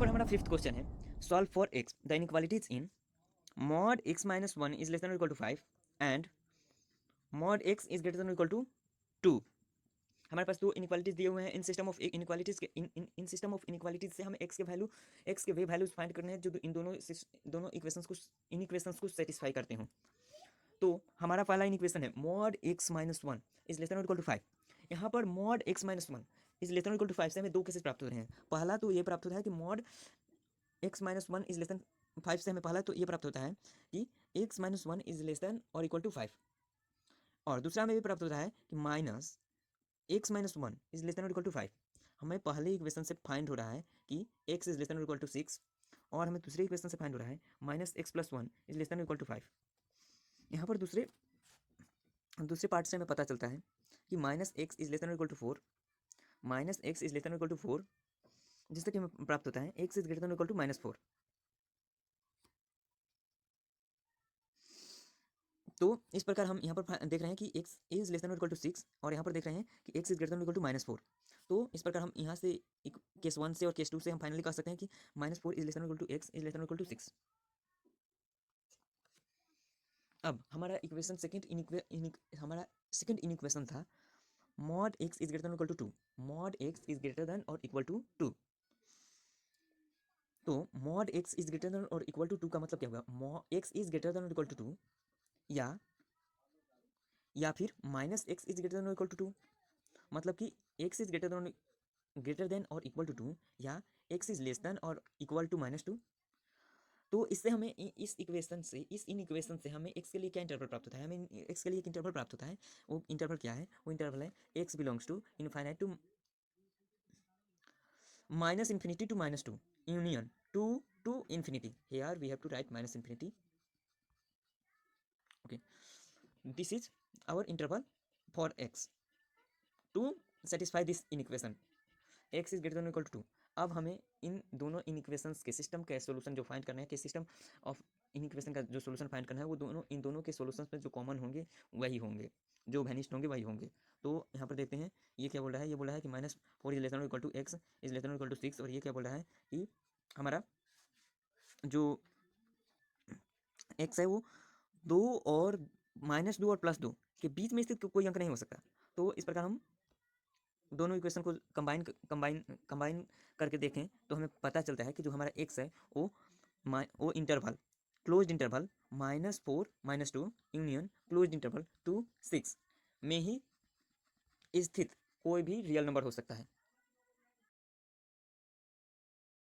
पर हमारा fifth question है, solve for x the inequalities in mod x minus one is less than equal to 5 and mod x is greater than equal to 2। हमारे पास दो inequalities दिए हुए हैं। इन system of inequalities के इन system of inequalities से हमें x के वे values find करने हैं जो इन दोनों इक्वेशंस को सेटिस्फाई करते हों। तो हमारा पहला इक्वेशन है mod x minus one is less than equal to 5। यहाँ पर mod x minus one is less than equal to 5 से हमें दो केसेस प्राप्त हो रहे हैं। पहला तो ये प्राप्त होता है कि mod x minus one is less then 5 से हमें पहला तो ये प्राप्त होता है कि x minus one is less than और इक्वल टू 5, और दूसरा हमें ये प्राप्त होता है कि minus x minus one is less than equal to 5। हमें पहले इक्वेशन से फाइंड हो रहा है कि x is less than equal to 6, और हमें दूसरे इक्वेशन से फाइंड हो रहा है minus x plus one is less than equal to 5। यहाँ पर दूसरे पार्ट से हमें पता चलता है कि minus x is less than equal to 4, minus x is less than equal to 4, जिससे कि हमें प्राप्त होता है x is greater than equal to minus 4। तो इस प्रकार हम यहाँ पर देख रहे हैं कि x is less than equal to 6, और यहाँ पर देख रहे हैं कि x is greater than equal to minus 4। तो इस प्रकार हम यहाँ से केस 1 से और केस 2 से हम फाइनली कह सकते हैं कि minus 4 is less than equal to x is less than equal to 6। अब हमारा इक्वेशन हमारा सेकंड इक्वेशन था mod x is greater than equal to 2, mod x is greater than और इक्वल टू 2। तो mod x is greater than और equal to 2 का मतलब क्या होगा? Mod x is greater than और इक्वल टू 2, या फिर minus x is greater than और इक्वल टू 2, मतलब कि एक्स इज ग्रेटर देन और इक्वल टू 2, या एक्स इज लेस देन और इक्वल टू माइनस 2। तो इससे हमें इस इन इक्वेशन से हमें एक्स के लिए क्या इंटरवल प्राप्त होता है? हमें एक्स के लिए एक इंटरवल प्राप्त होता है। वो इंटरवल क्या है? वो इंटरवल है x belongs to infinite to minus infinity to minus 2 union 2 to infinity. Here we have to write minus infinity. Okay, this is our interval for x to satisfy this equation x is greater than equal to 2। अब हमें इन दोनों equations के system का solution जो find करना है, कि system of equation का जो सोल्यूशन फाइंड करना है, वो इन दोनों के सोल्यूशन में जो कॉमन होंगे वही होंगे, जो वैनिश्ड होंगे वही होंगे। तो यहाँ पर देखते हैं ये क्या बोल रहा है। ये बोल रहा है कि minus 4 is less than equal to x is less than equal to 6, और ये क्या बोल रहा है कि हमारा जो एक्स है वो 2 और माइनस 2 और प्लस 2 के बीच में स्थित कोई अंक नहीं हो सकता। तो इस प्रकार हम दोनों इक्वेशन को कंबाइन करके देखें तो हमें पता चलता है कि जो हमारा एक्स है वो interval closed interval minus 4 minus 2 union closed interval 2 6 में ही स्थित कोई भी रियल नंबर हो सकता है।